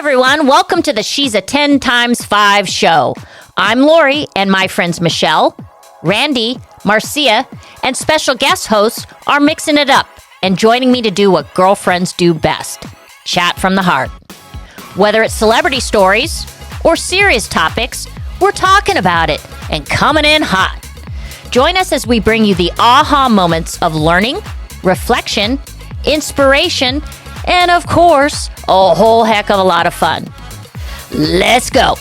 everyone. Welcome to the She's a 10 times 5 show. I'm Lori, and my friends Michelle, Randy, Marcia, and special guest hosts are mixing it up and joining me to do what girlfriends do best, chat from the heart. Whether it's celebrity stories or serious topics, we're talking about it and coming in hot. Join us as we bring you the aha moments of learning, reflection, inspiration, and of course, a whole heck of a lot of fun. Let's go.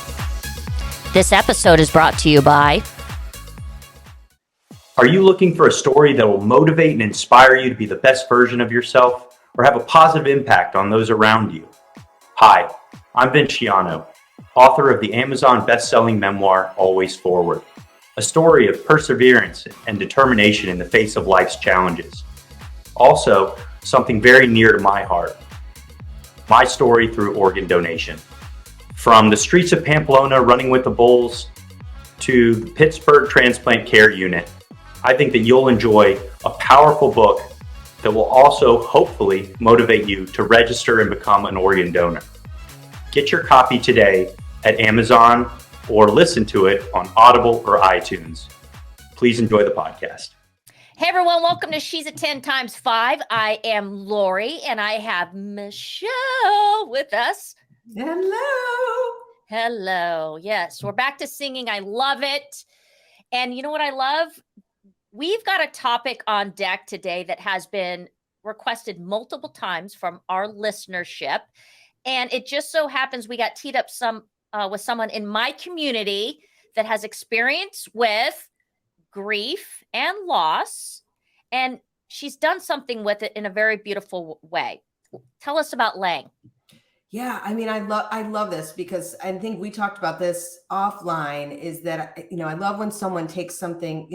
This episode is brought to you by... Are you looking for a story that will motivate and inspire you to be the best version of yourself or have a positive impact on those around you? Hi, I'm Vince Ciano, author of the Amazon best-selling memoir, Always Forward, a story of perseverance and determination in the face of life's challenges. Also, something very near to my heart, my story through organ donation. From the streets of Pamplona running with the bulls to the Pittsburgh Transplant Care Unit, I think that you'll enjoy a powerful book that will also hopefully motivate you to register and become an organ donor. Get your copy today at Amazon or listen to it on Audible or iTunes. Please enjoy the podcast. Hey everyone, welcome to She's a 10 times 5. I am Lori and I have Michelle with us. Hello. Hello. Yes, we're back to singing. I love it. And you know what I love? We've got a topic on deck today that has been requested multiple times from our listenership. And it just so happens we got teed up with someone in my community that has experience with grief and loss, and she's done something with it in a very beautiful way. Tell us about Laing. Yeah, I mean, I love this because I think we talked about this offline, is that, I love when someone takes something,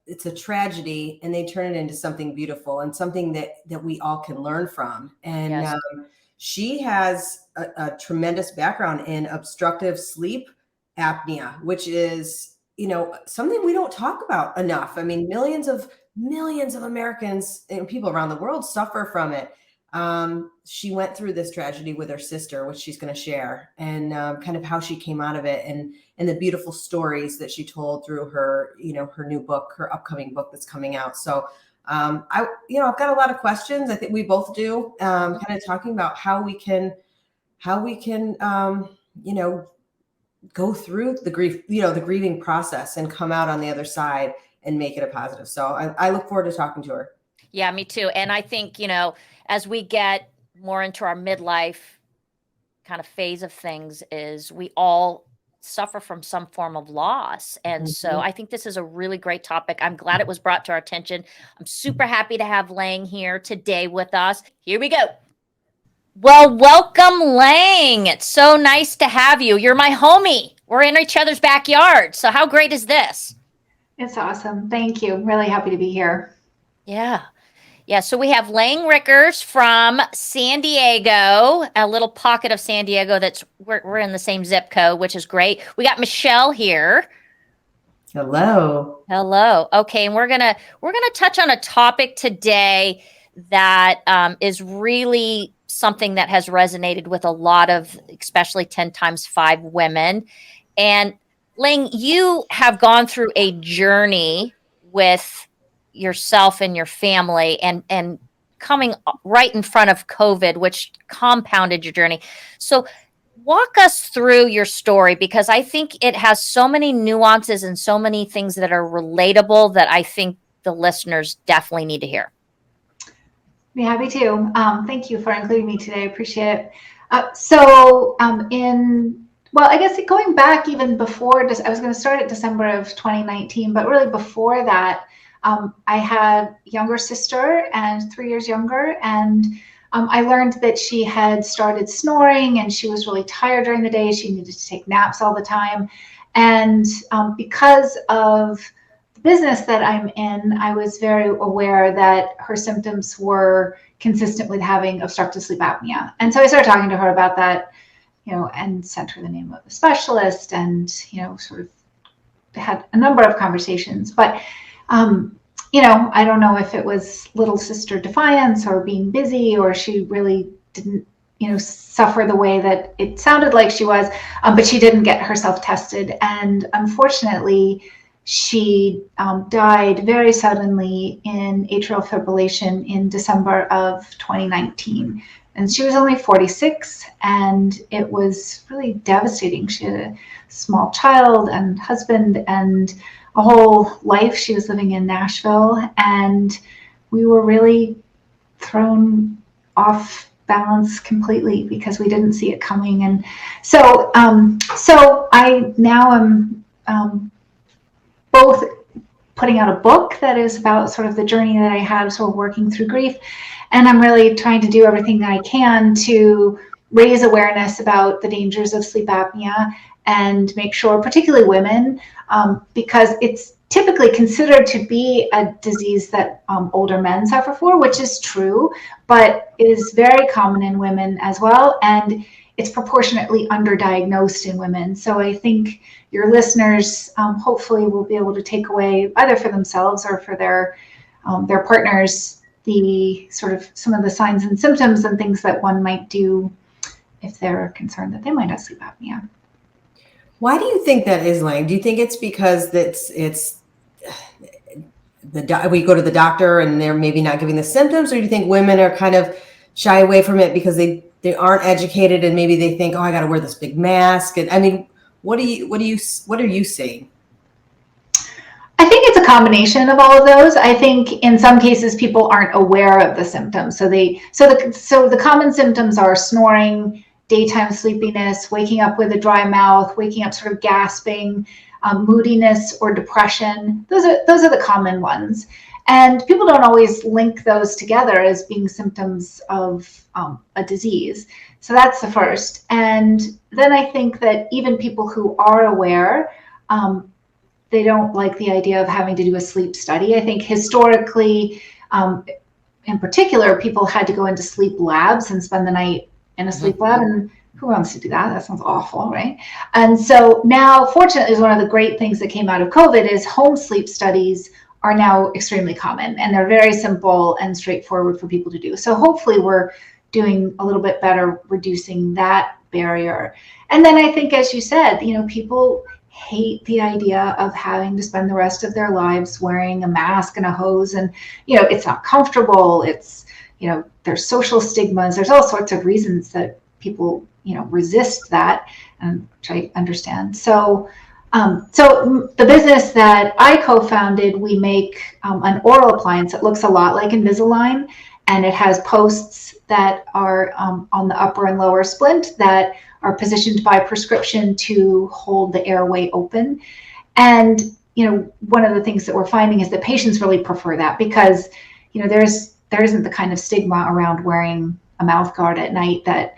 it's a tragedy and they turn it into something beautiful and something that we all can learn from. And yes. She has a tremendous background in obstructive sleep apnea, which is something we don't talk about enough. I mean, millions of Americans and people around the world suffer from it. She went through this tragedy with her sister, which she's going to share, and kind of how she came out of it, and the beautiful stories that she told through her, her new book, her upcoming book that's coming out. So, I've got a lot of questions. I think we both do, kind of talking about how we can, go through the grief, the grieving process and come out on the other side and make it a positive. So I look forward to talking to her. Yeah, me too. And I think, as we get more into our midlife kind of phase of things, is we all suffer from some form of loss. And so I think this is a really great topic. I'm glad it was brought to our attention. I'm super happy to have Laing here today with us. Here we go. Well, welcome, Laing. It's so nice to have you. You're my homie. We're in each other's backyard. So how great is this? It's awesome. Thank you. Really happy to be here. Yeah. Yeah. So we have Laing Rikkers from San Diego, a little pocket of San Diego we're in the same zip code, which is great. We got Michelle here. Hello. Hello. Okay. And we're gonna touch on a topic today that is really something that has resonated with a lot of, especially 10 times 5 women. And Laing, you have gone through a journey with yourself and your family and coming right in front of COVID, which compounded your journey. So walk us through your story, because I think it has so many nuances and so many things that are relatable that I think the listeners definitely need to hear. Be happy to. Thank you for including me today. I appreciate it. I guess going back even before, I was going to start at December of 2019, but really before that, I had a younger sister and 3 years younger, and I learned that she had started snoring and she was really tired during the day. She needed to take naps all the time. And because of business that I'm in, I was very aware that her symptoms were consistent with having obstructive sleep apnea. And so I started talking to her about that, and sent her the name of a specialist, and, sort of had a number of conversations. But, I don't know if it was little sister defiance or being busy, or she really didn't suffer the way that it sounded like she was, but she didn't get herself tested. And unfortunately, she died very suddenly in atrial fibrillation in December of 2019. And she was only 46, and it was really devastating. She had a small child and husband and a whole life. She was living in Nashville, and we were really thrown off balance completely because we didn't see it coming. And so I now am both putting out a book that is about sort of the journey that I had sort of working through grief, and I'm really trying to do everything that I can to raise awareness about the dangers of sleep apnea and make sure, particularly women, because it's typically considered to be a disease that older men suffer for, which is true, but it is very common in women as well, and it's proportionately underdiagnosed in women. So I think your listeners hopefully will be able to take away, either for themselves or for their partners, the sort of some of the signs and symptoms and things that one might do if they're concerned that they might have sleep apnea. Why do you think that is, Laing? Do you think it's because we go to the doctor and they're maybe not giving the symptoms, or do you think women are kind of shy away from it because they aren't educated and maybe they think, oh, I got to wear this big mask? And I mean, what are you saying? I think it's a combination of all of those. I think in some cases people aren't aware of the symptoms. So the common symptoms are snoring, daytime sleepiness, waking up with a dry mouth, waking up sort of gasping, moodiness or depression. Those are the common ones. And people don't always link those together as being symptoms of a disease. So that's the first. And then I think that even people who are aware, they don't like the idea of having to do a sleep study. I think historically, in particular, people had to go into sleep labs and spend the night in a sleep lab, and who wants to do that? That sounds awful, right? And so now, fortunately, is one of the great things that came out of COVID is home sleep studies are now extremely common, and they're very simple and straightforward for people to do. So hopefully we're doing a little bit better reducing that barrier. And then I think, as you said, people hate the idea of having to spend the rest of their lives wearing a mask and a hose, and it's not comfortable. It's there's social stigmas. There's all sorts of reasons that people resist that, which I understand. So the business that I co-founded, we make an oral appliance that looks a lot like Invisalign, and it has posts that are on the upper and lower splint that are positioned by prescription to hold the airway open. And one of the things that we're finding is that patients really prefer that because there isn't the kind of stigma around wearing a mouth guard at night that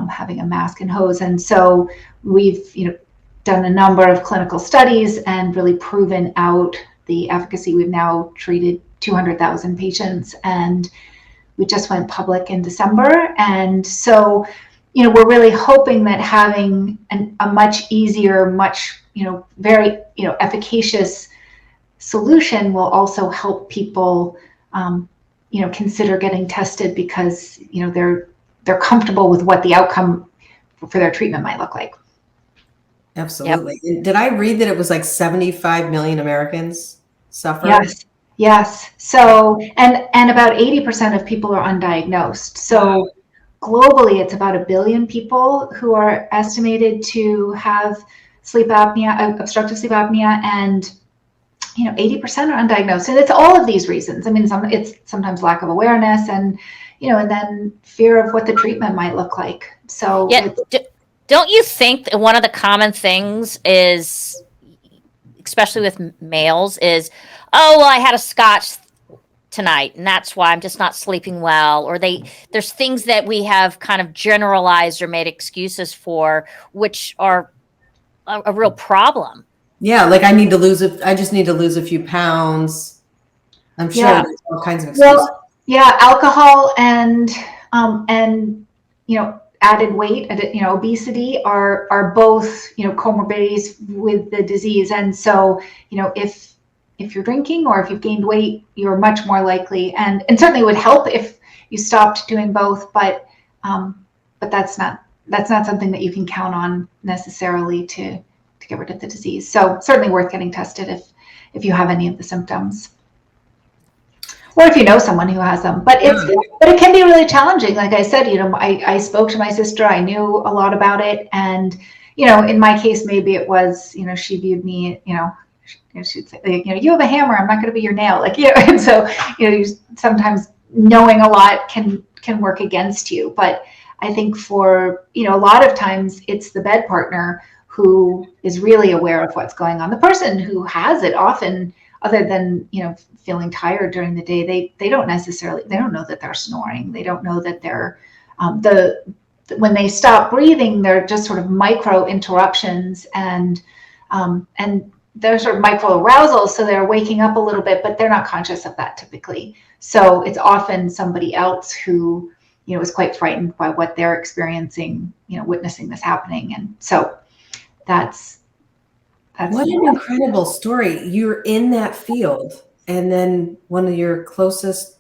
having a mask and hose. And so we've done a number of clinical studies and really proven out the efficacy. We've now treated 200,000 patients, and we just went public in December. And so we're really hoping that having a much easier, much very efficacious solution will also help people consider getting tested because they're comfortable with what the outcome for their treatment might look like. Absolutely. Yep. Did I read that it was like 75 million Americans suffer? Yes. So and about 80% of people are undiagnosed. So globally, it's about 1 billion people who are estimated to have sleep apnea, obstructive sleep apnea, and 80% are undiagnosed. And it's all of these reasons. I mean, it's sometimes lack of awareness and and then fear of what the treatment might look like. So don't you think that one of the common things is, especially with males, is, oh, well, I had a scotch tonight and that's why I'm just not sleeping well, or there's things that we have kind of generalized or made excuses for, which are a real problem. Yeah, like I just need to lose a few pounds. I'm sure there's all kinds of excuses. Well, yeah, alcohol and added weight, obesity are both comorbidities with the disease. And so if you're drinking or if you've gained weight, you're much more likely, and certainly would help if you stopped doing both. But but that's not something that you can count on necessarily to get rid of the disease. So certainly worth getting tested if you have any of the symptoms, or if you know someone who has them. But it can be really challenging. Like I said, I spoke to my sister. I knew a lot about it, and in my case, maybe it was she viewed me, she'd say, you have a hammer. I'm not going to be your nail, and so sometimes knowing a lot can work against you. But I think for a lot of times it's the bed partner who is really aware of what's going on. The person who has it often, other than feeling tired during the day, they don't know that they're snoring. They don't know that they're when they stop breathing, they're just sort of micro interruptions and they're sort of micro arousals. So they're waking up a little bit, but they're not conscious of that typically. So it's often somebody else who is quite frightened by what they're experiencing, witnessing this happening. And so that's what an incredible story. You're in that field, and then one of your closest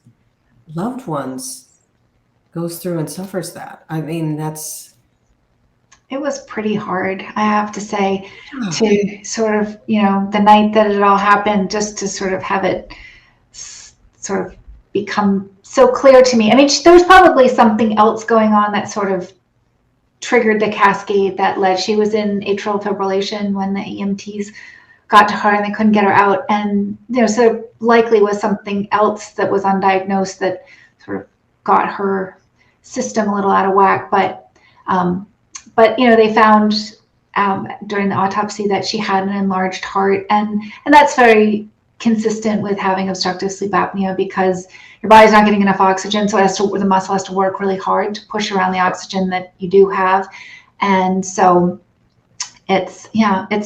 loved ones goes through and suffers that. I mean, it was pretty hard, I have to say, to sort of, the night that it all happened, just to sort of have it sort of become so clear to me. I mean, there was probably something else going on that sort of triggered the cascade that led. She was in atrial fibrillation when the EMTs got to her and they couldn't get her out. And, so likely was something else that was undiagnosed that sort of got her system a little out of whack. But they found during the autopsy that she had an enlarged heart. And that's very consistent with having obstructive sleep apnea, because your body's not getting enough oxygen. So the muscle has to work really hard to push around the oxygen that you do have. And so it's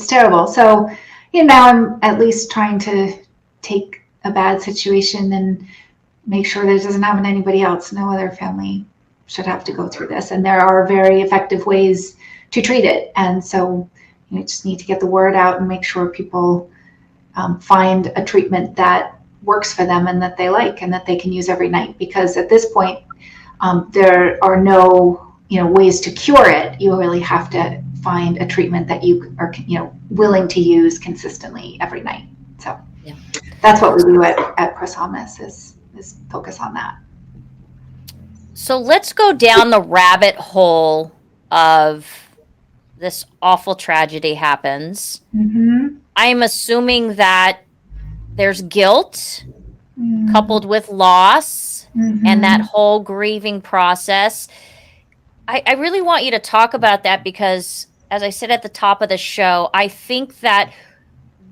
terrible. So, now I'm at least trying to take a bad situation and make sure that it doesn't happen to anybody else. No other family should have to go through this. And there are very effective ways to treat it. And so you just need to get the word out and make sure people find a treatment that works for them and that they like and that they can use every night. Because at this point, there are no ways to cure it. You really have to find a treatment that you are willing to use consistently every night. So that's what we do at Prosamis is focus on that. So let's go down the rabbit hole of this awful tragedy happens. Mm-hmm. I'm assuming that there's guilt coupled with loss and that whole grieving process. I really want you to talk about that because, as I said at the top of the show, I think that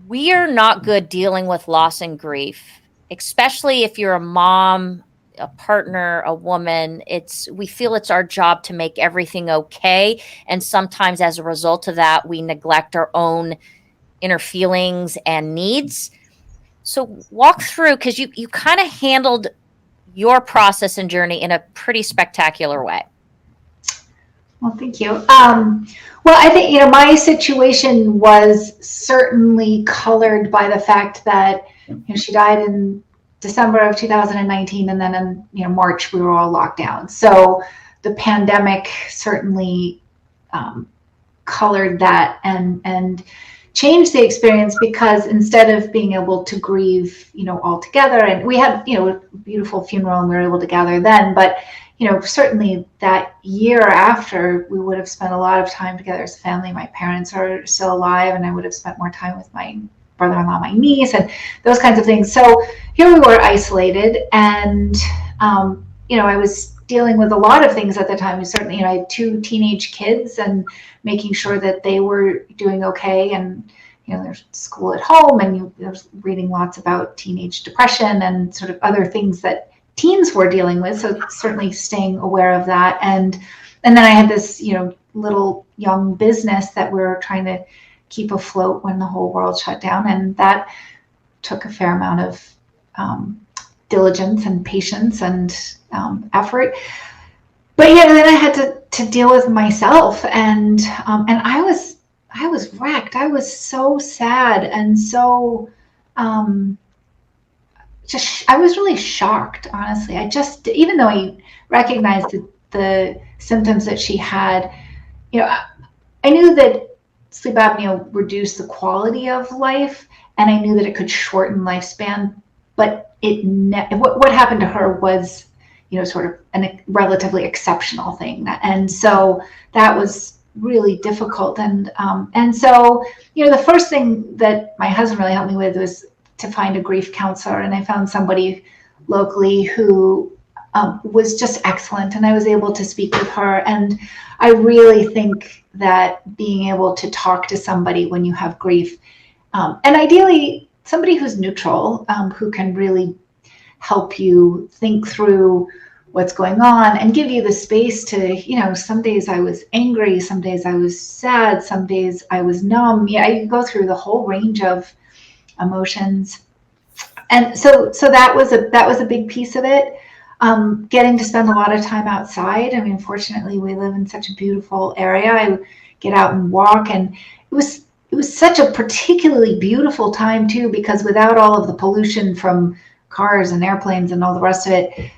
we are not good dealing with loss and grief, especially if you're a mom, a partner, a woman. We feel it's our job to make everything okay. And sometimes as a result of that, we neglect our own inner feelings and needs. So walk through, because you kind of handled your process and journey in a pretty spectacular way. Well, thank you. Well, I think, my situation was certainly colored by the fact that, she died in December of 2019, and then in March we were all locked down. So the pandemic certainly colored that and changed the experience, because instead of being able to grieve, all together, and we had, a beautiful funeral and we were able to gather then, but certainly that year after, we would have spent a lot of time together as a family. My parents are still alive, and I would have spent more time with my brother-in-law, my niece, and those kinds of things. So here we were isolated, and I was dealing with a lot of things at the time. Certainly, I had 2 teenage kids, and making sure that they were doing okay. And there's school at home, and I was reading lots about teenage depression and sort of other things that teens were dealing with. So certainly staying aware of that. And then I had this little young business that we were trying to keep afloat when the whole world shut down, and that took a fair amount of diligence and patience and effort. But then I had to deal with myself, and I was wrecked. I was so sad and so I was really shocked, honestly. Even though I recognized the symptoms that she had, I knew that sleep apnea reduced the quality of life, and I knew that it could shorten lifespan, but what happened to her was, sort of a relatively exceptional thing. And so that was really difficult. And so, the first thing that my husband really helped me with was to find a grief counselor. And I found somebody locally who was just excellent. And I was able to speak with her. And I really think that being able to talk to somebody when you have grief, and ideally somebody who's neutral, who can really help you think through what's going on and give you the space to, some days I was angry, some days I was sad, some days I was numb. Yeah, I go through the whole range of emotions. And so that was a big piece of it. Getting to spend a lot of time outside. I mean, fortunately, we live in such a beautiful area. I get out and walk, and it was such a particularly beautiful time too, because without all of the pollution from cars and airplanes and all the rest of it,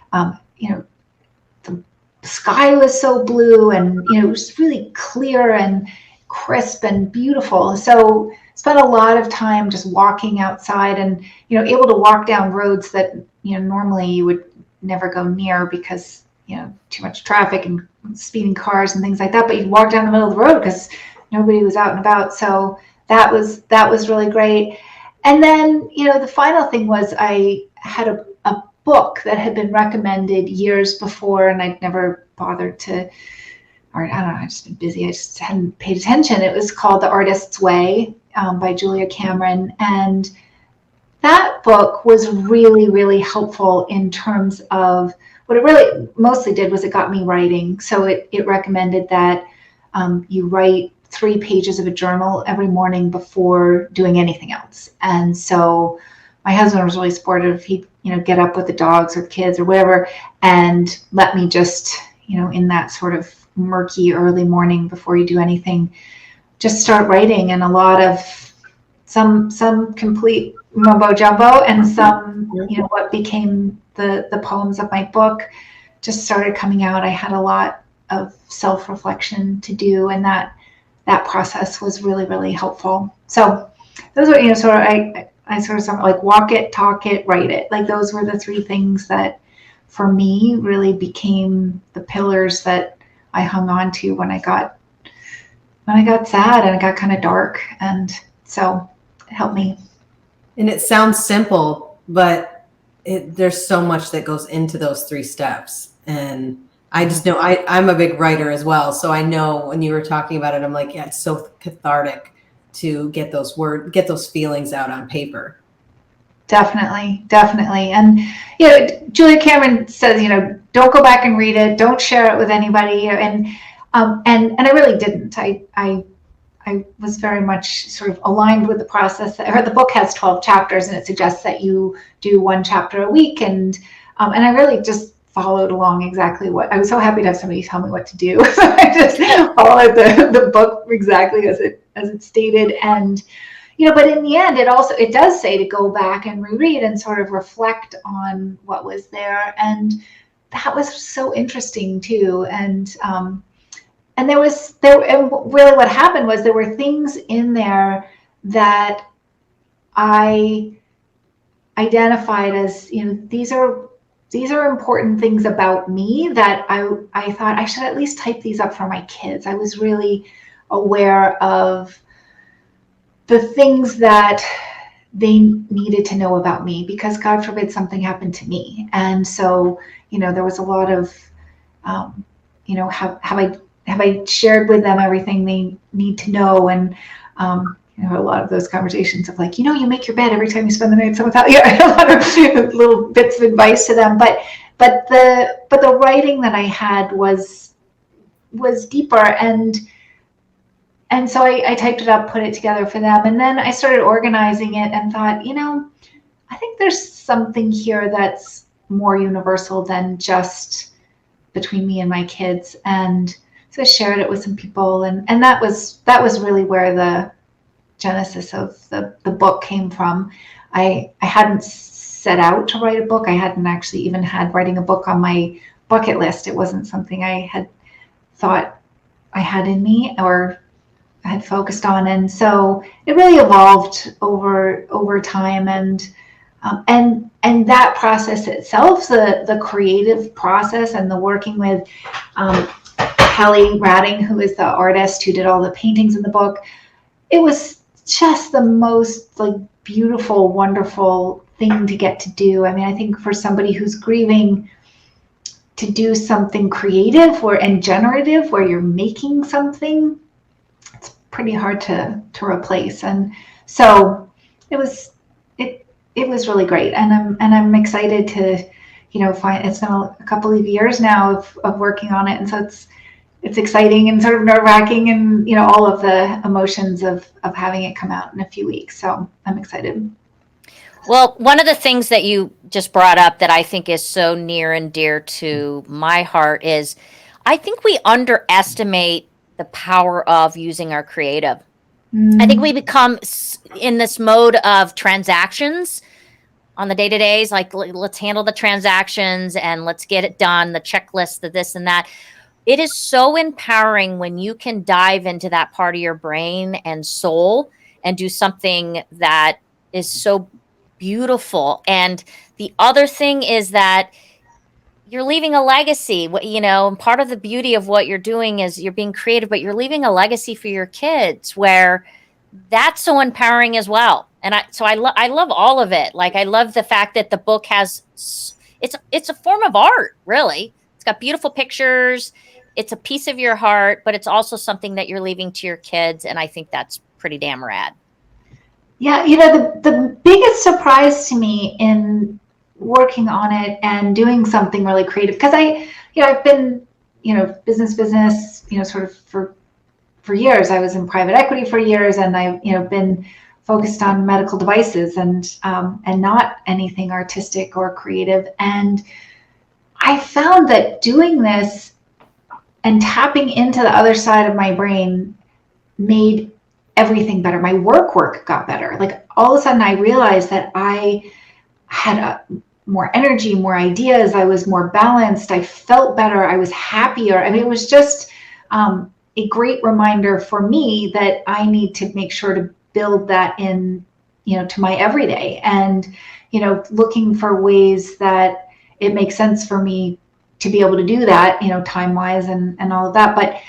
the sky was so blue, and it was really clear and crisp and beautiful. So spent a lot of time just walking outside, and able to walk down roads that normally you would never go near because too much traffic and speeding cars and things like that. But you'd walk down the middle of the road because nobody was out and about. So that was really great. And then the final thing was I had a book that had been recommended years before, and I'd never bothered to, or I don't know, I'd just been busy. I just hadn't paid attention. It was called The Artist's Way by Julia Cameron. And that book was really, really helpful in terms of what it really mostly did was it got me writing. So it recommended that you write 3 pages of a journal every morning before doing anything else. And so my husband was really supportive. He'd get up with the dogs or the kids or whatever and let me just, in that sort of murky early morning before you do anything, just start writing. And a lot of some complete mumbo jumbo, and some, what became the poems of my book just started coming out. I had a lot of self-reflection to do, and that process was really, really helpful. So those were, sort of, I sort of like walk it, talk it, write it. Like those were the 3 things that for me really became the pillars that I hung on to when I got sad and it got kind of dark. And so it helped me. And it sounds simple, but there's so much that goes into those 3 steps. And I just know I'm a big writer as well. So I know when you were talking about it, I'm like, yeah, it's so cathartic to get those feelings out on paper. Definitely. And, Julia Cameron says, don't go back and read it. Don't share it with anybody. And I really didn't. I was very much sort of aligned with the process. The book has 12 chapters, and it suggests that you do 1 chapter a week. And I really just followed along exactly what I was so happy to have somebody tell me what to do. So I just followed the book exactly as it stated. And but in the end, it does say to go back and reread and sort of reflect on what was there. And that was so interesting too. And really what happened was there were things in there that I identified as, these are important things about me that I thought I should at least type these up for my kids. I was really aware of the things that they needed to know about me, because God forbid something happened to me. And so, there was a lot of, have I shared with them everything they need to know? And, a lot of those conversations of like, you make your bed every time you spend the night with someone. A lot of little bits of advice to them. But the writing that I had was deeper. And so I typed it up, put it together for them. And then I started organizing it and thought, I think there's something here that's more universal than just between me and my kids. And so I shared it with some people. And that was really where the genesis of the book came from. I hadn't set out to write a book. I hadn't actually even had writing a book on my bucket list. It wasn't something I had thought I had in me or had focused on. And so it really evolved over time. And that process itself, the creative process and the working with Kelly Radding, who is the artist who did all the paintings in the book, it was just the most like beautiful, wonderful thing to get to do. I mean, I think for somebody who's grieving, to do something creative and generative where you're making something, it's pretty hard to replace. And so it was really great. And I'm excited to, find, it's been a couple of years now of working on it. And so it's exciting and sort of nerve-wracking and, all of the emotions of having it come out in a few weeks. So I'm excited. Well, one of the things that you just brought up that I think is so near and dear to my heart is I think we underestimate the power of using our creative. I think we become in this mode of transactions on the day-to-days, like let's handle the transactions and let's get it done, the checklist, the this and that. It is so empowering when you can dive into that part of your brain and soul and do something that is so beautiful. And the other thing is that you're leaving a legacy, and part of the beauty of what you're doing is you're being creative, but you're leaving a legacy for your kids where that's so empowering as well. And I love all of it. Like, I love the fact that the book has, it's a form of art, really. It's got beautiful pictures. It's a piece of your heart, but it's also something that you're leaving to your kids. And I think that's pretty damn rad. Yeah, the biggest surprise to me in working on it and doing something really creative, because I've been, business, sort of for years. I was in private equity for years, and I've, been focused on medical devices and not anything artistic or creative. And I found that doing this and tapping into the other side of my brain made everything better. My work got better. Like, all of a sudden I realized that I had more energy, more ideas. I was more balanced. I felt better. I was happier. I mean, it was just a great reminder for me that I need to make sure to build that in, to my everyday, and, looking for ways that it makes sense for me to be able to do that, time-wise and all of that. But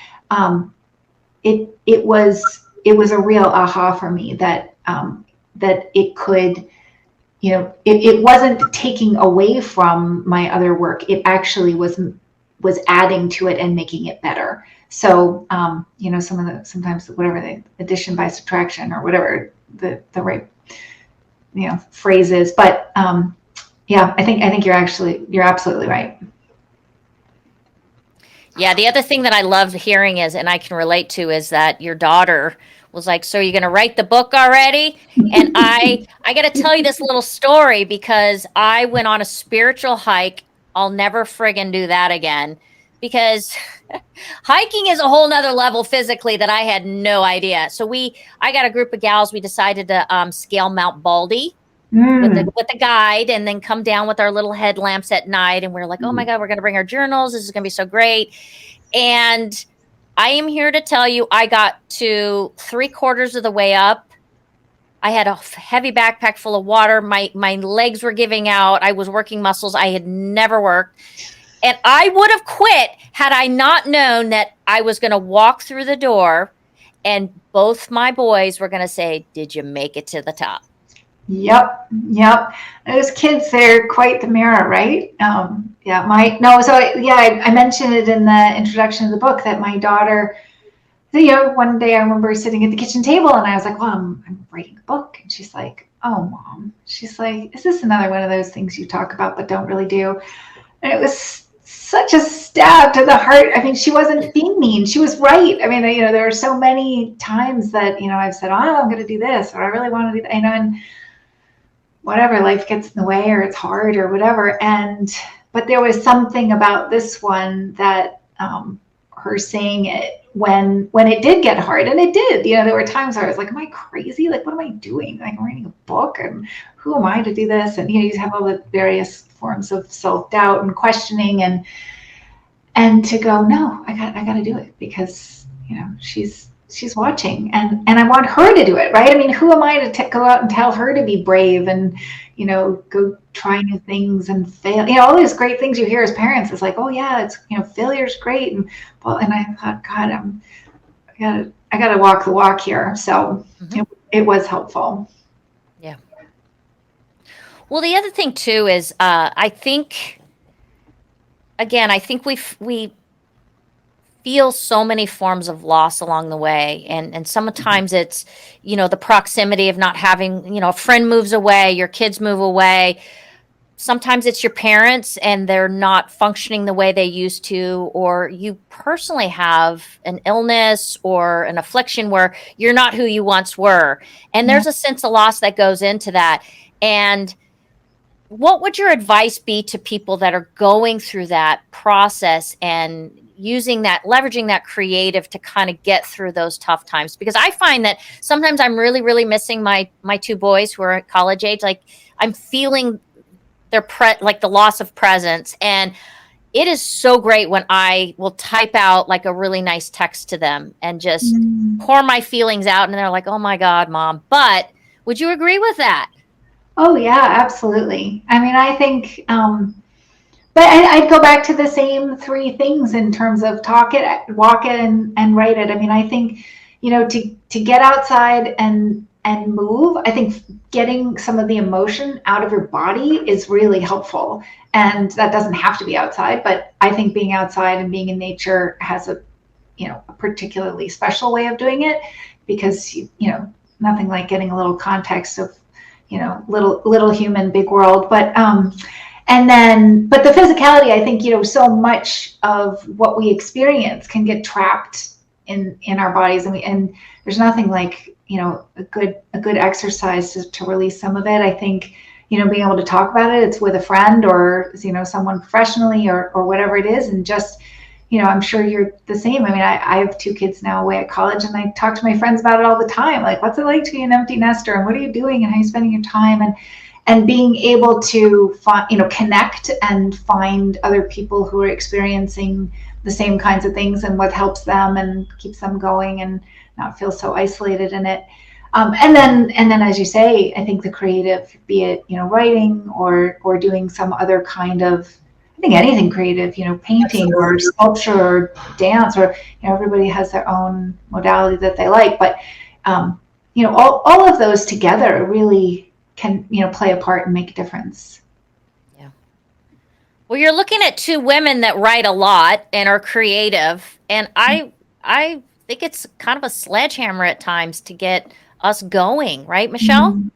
it was a real aha for me that it could, it wasn't taking away from my other work. It actually was adding to it and making it better. So, sometimes whatever the addition by subtraction or whatever the right, phrase is. But yeah, I think you're absolutely right. Yeah, the other thing that I love hearing is, and I can relate to, is that your daughter was like, so you're going to write the book already? And I got to tell you this little story, because I went on a spiritual hike. I'll never friggin' do that again, because hiking is a whole nother level physically that I had no idea. So I got a group of gals. We decided to scale Mount Baldy with the guide, and then come down with our little headlamps at night. And we're like, oh my God, we're going to bring our journals. This is going to be so great. And I am here to tell you, I got to 3/4 of the way up. I had a heavy backpack full of water. My legs were giving out. I was working muscles I had never worked. And I would have quit had I not known that I was going to walk through the door and both my boys were going to say, did you make it to the top? Yep. Those kids, they're quite the mirror, right? I mentioned it in the introduction of the book that my daughter, one day I remember sitting at the kitchen table and I was like, well, I'm writing a book. And she's like, oh, Mom. She's like, is this another one of those things you talk about but don't really do? And it was such a stab to the heart. I mean, she wasn't being mean. She was right. I mean, there are so many times that, I've said, oh, I'm going to do this, or I really want to do that, and whatever, life gets in the way, or it's hard or whatever. But there was something about this one that her saying it when it did get hard, and it did, there were times where I was like, am I crazy? Like, what am I doing? Like, I'm writing a book, and who am I to do this? And, you have all the various forms of self-doubt and questioning. and to go, no, I got to do it because, she's watching, and I want her to do it, right? I mean, who am I to go out and tell her to be brave and, go try new things and fail? All these great things you hear as parents is like, oh yeah, it's, failure's great. And I thought, God, I gotta walk the walk here. So it was helpful. Yeah. Well, the other thing too is, I think we feel so many forms of loss along the way. And sometimes it's, the proximity of not having, a friend moves away, your kids move away. Sometimes it's your parents and they're not functioning the way they used to, or you personally have an illness or an affliction where you're not who you once were. And there's a sense of loss that goes into that. And what would your advice be to people that are going through that process and leveraging that creative to kind of get through those tough times? Because I find that sometimes I'm really, really missing my two boys who are at college age. Like, I'm feeling like the loss of presence. And it is so great when I will type out like a really nice text to them and just pour my feelings out. And they're like, oh my God, Mom. But would you agree with that? Oh yeah, absolutely. I mean, I think, but I'd go back to the same three things in terms of talk it, walk it, and write it. I mean, I think, to get outside and move, I think getting some of the emotion out of your body is really helpful. And that doesn't have to be outside, but I think being outside and being in nature has a particularly special way of doing it, because, nothing like getting a little context of, little human, big world. But but the physicality, I think, so much of what we experience can get trapped in our bodies, and there's nothing like, a good exercise to release some of it. I think, being able to talk about it, it's with a friend or, someone professionally or whatever it is. And just, I'm sure you're the same. I mean, I have 2 kids now away at college, and I talk to my friends about it all the time. Like, what's it like to be an empty nester, and what are you doing, and how are you spending your time? And being able to connect and find other people who are experiencing the same kinds of things and what helps them and keeps them going and not feel so isolated in it. And then, as you say, I think the creative, be it, writing or doing some other kind of, I think anything creative, painting or sculpture or dance, or, everybody has their own modality that they like. But, all of those together really can, play a part and make a difference. Yeah. Well, you're looking at 2 women that write a lot and are creative. And I think it's kind of a sledgehammer at times to get us going, right, Michelle? Mm-hmm.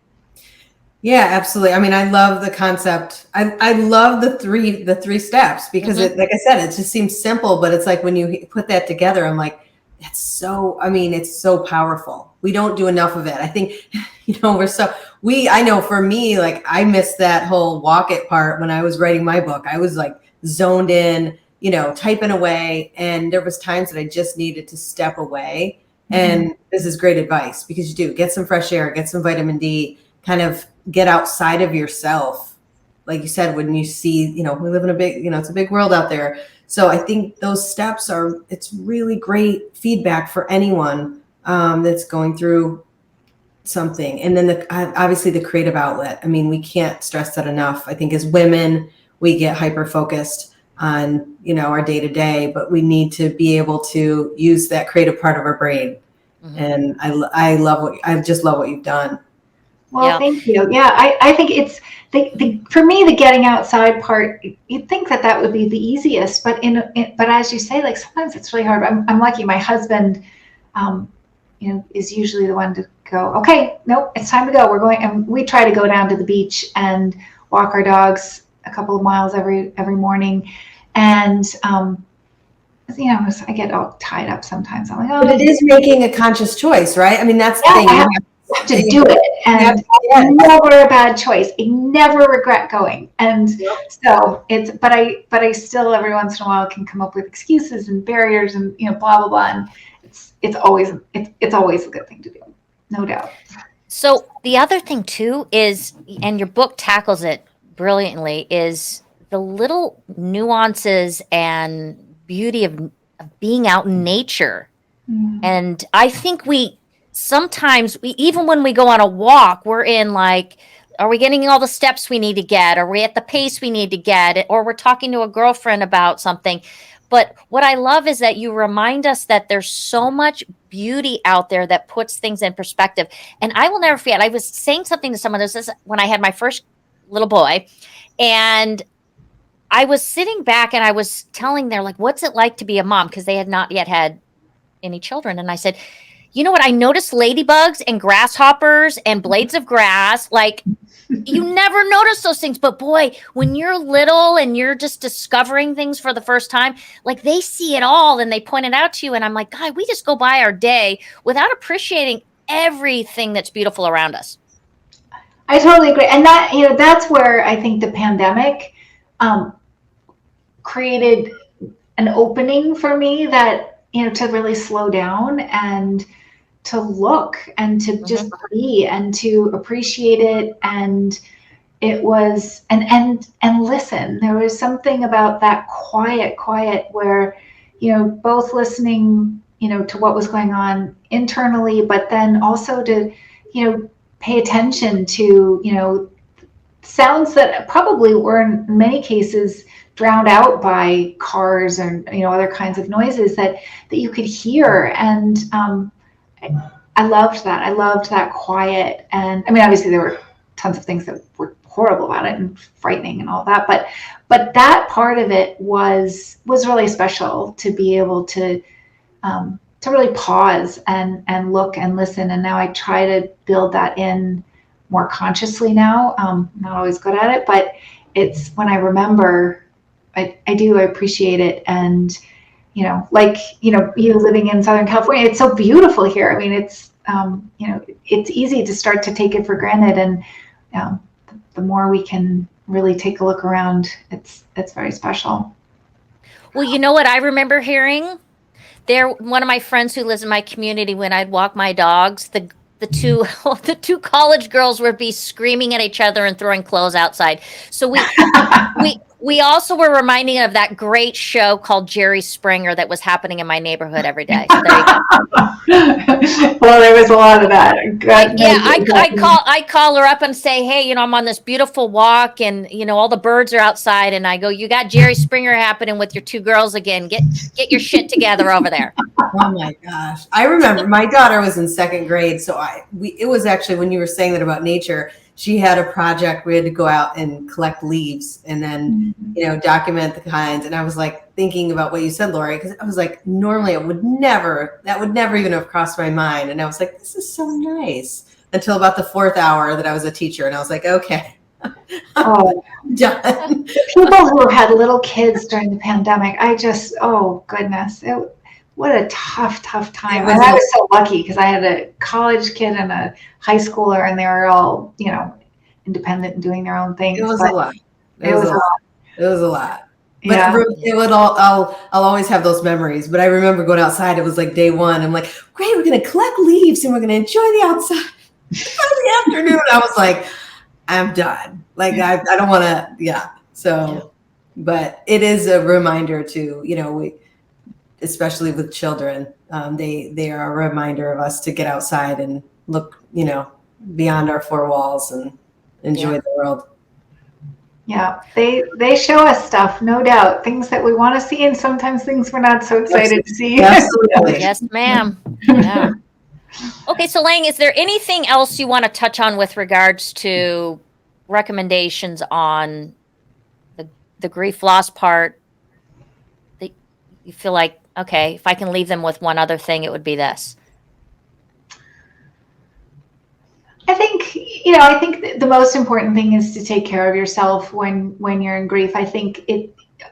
Yeah, absolutely. I mean, I love the concept. I love the three steps, because it, like I said, it just seems simple, but it's like when you put that together, I'm like, it's so powerful. We don't do enough of it. I think, I know for me, like, I missed that whole walk it part when I was writing my book. I was like zoned in, typing away. And there was times that I just needed to step away. And this is great advice, because you do get some fresh air, get some vitamin D, kind of get outside of yourself. Like you said, when you see, we live in a big, it's a big world out there. So I think those steps it's really great feedback for anyone that's going through something. And then obviously the creative outlet. I mean, we can't stress that enough. I think as women, we get hyper focused on, our day to day, but we need to be able to use that creative part of our brain. And I just love what you've done. Well, thank you. Yeah, I think it's for me, the getting outside part, you'd think that would be the easiest, but but as you say, like, sometimes it's really hard. I'm lucky. My husband, is usually the one to go, okay, nope, it's time to go. We're going, and we try to go down to the beach and walk our dogs a couple of miles every morning. And, I get all tied up sometimes. I'm like, oh. But it is making a conscious choice, right? I mean, that's the thing. I have to do it. And never a bad choice. I never regret going. And so but I still every once in a while can come up with excuses and barriers and, blah, blah, blah. And it's always a good thing to do. No doubt. So the other thing too is, and your book tackles it brilliantly, is the little nuances and beauty of being out in nature. Mm. And I think sometimes even when we go on a walk, we're in like, are we getting all the steps we need to get? Are we at the pace we need to get? Or we're talking to a girlfriend about something. But what I love is that you remind us that there's so much beauty out there that puts things in perspective. And I will never forget, I was saying something to someone, this is when I had my first little boy, and I was sitting back and I was telling them, like, what's it like to be a mom? Because they had not yet had any children. And I said, you know what? I noticed ladybugs and grasshoppers and blades of grass. Like, you never notice those things. But boy, when you're little and you're just discovering things for the first time, like they see it all and they point it out to you. And I'm like, God, we just go by our day without appreciating everything that's beautiful around us. I totally agree. And that, that's where I think the pandemic created an opening for me that, to really slow down and to look and to just be and to appreciate it. And it was, and listen. There was something about that quiet where, both listening, to what was going on internally, but then also to, pay attention to, sounds that probably were in many cases drowned out by cars and other kinds of noises that you could hear. And I loved that. I loved that quiet. And I mean, obviously there were tons of things that were horrible about it and frightening and all that, but that part of it was really special, to be able to really pause and look and listen. And now I try to build that in more consciously now. I'm not always good at it, but it's when I remember, I appreciate it. And, you living in Southern California, it's so beautiful here. I mean, it's, it's easy to start to take it for granted. And the more we can really take a look around, it's very special. Well, you know what I remember hearing? One of my friends who lives in my community, when I'd walk my dogs, the two college girls would be screaming at each other and throwing clothes outside. So we also were reminding of that great show called Jerry Springer that was happening in my neighborhood every day. So there you go. Well, there was a lot of that. I call her up and say, hey, I'm on this beautiful walk and, all the birds are outside. And I go, you got Jerry Springer happening with your two girls again. Get your shit together over there. Oh my gosh. I remember my daughter was in second grade. So it was actually when you were saying that about nature, she had a project. We had to go out and collect leaves and then, document the kinds. And I was like thinking about what you said, Lori, because I was like, normally that would never even have crossed my mind. And I was like, this is so nice, until about the fourth hour that I was a teacher. And I was like, okay, I'm done. People who had little kids during the pandemic, oh goodness. What a tough time. And I was so lucky because I had a college kid and a high schooler, and they were all, independent and doing their own things. It was a lot. It was a lot. But Yeah. I'll always have those memories. But I remember going outside. It was like day one. I'm like, great, we're going to collect leaves and we're going to enjoy the outside by the afternoon. I was like, I'm done. Like, I don't want to. Yeah. So, but it is a reminder to, especially with children, they are a reminder of us to get outside and look, beyond our four walls and enjoy the world. Yeah, they show us stuff, no doubt, things that we want to see, and sometimes things we're not so excited to see. Absolutely. Yes, ma'am. Yeah. Okay, so Laing, is there anything else you want to touch on with regards to recommendations on the grief loss part that you feel like, okay, if I can leave them with one other thing, it would be this? I think the most important thing is to take care of yourself when you're in grief. I think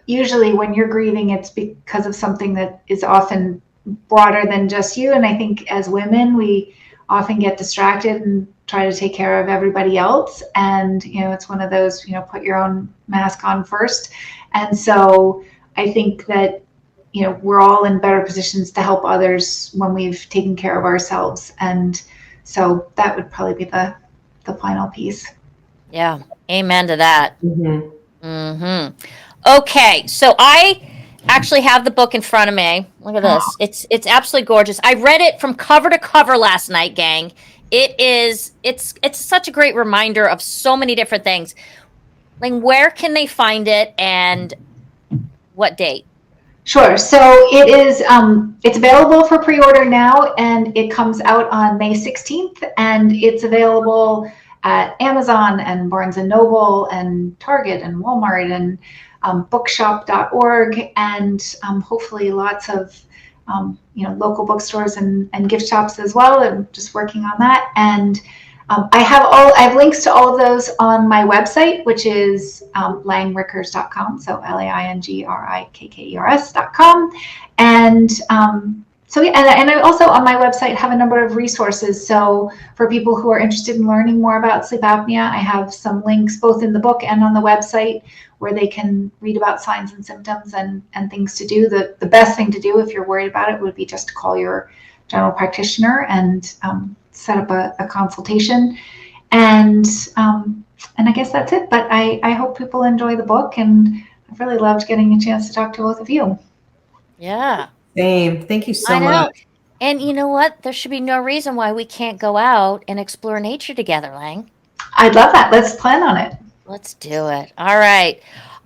usually when you're grieving, it's because of something that is often broader than just you. And I think as women, we often get distracted and try to take care of everybody else. And, it's one of those, put your own mask on first. And so I think that, we're all in better positions to help others when we've taken care of ourselves. And so that would probably be the final piece. Yeah. Amen to that. Mm-hmm. Mm-hmm. Okay. So I actually have the book in front of me. Look at this. It's absolutely gorgeous. I read it from cover to cover last night, gang. It's such a great reminder of so many different things. Like, where can they find it and what date? Sure. So it is. It's available for pre-order now, and it comes out on May 16th. And it's available at Amazon and Barnes and Noble and Target and Walmart and bookshop.org, and hopefully lots of local bookstores and gift shops as well. I'm just working on that, and I have links to all of those on my website, which is langrikkers.com. So LAINGRIKKERS.com. And and I also on my website have a number of resources. So for people who are interested in learning more about sleep apnea, I have some links both in the book and on the website where they can read about signs and symptoms and things to do. The best thing to do if you're worried about it would be just to call your general practitioner and set up a consultation. And I guess that's it. But I hope people enjoy the book, and I've really loved getting a chance to talk to both of you. Yeah. Same. Thank you so much. And you know what? There should be no reason why we can't go out and explore nature together, Lang. I'd love that. Let's plan on it. Let's do it. All right.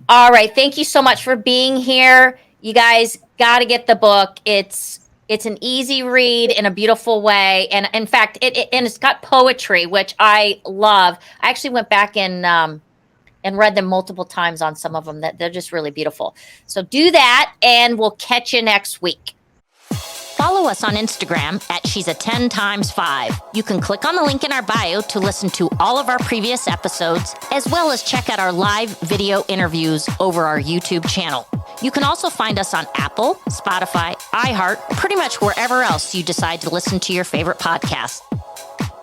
Thank you so much for being here. You guys got to get the book. It's an easy read in a beautiful way. And in fact, it's got poetry, which I love. I actually went back and read them multiple times on some of them. That they're just really beautiful. So do that, and we'll catch you next week. Follow us on Instagram at She's a 10 times 5. You can click on the link in our bio to listen to all of our previous episodes, as well as check out our live video interviews over our YouTube channel. You can also find us on Apple, Spotify, iHeart, pretty much wherever else you decide to listen to your favorite podcast.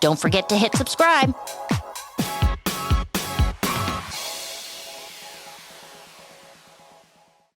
Don't forget to hit subscribe.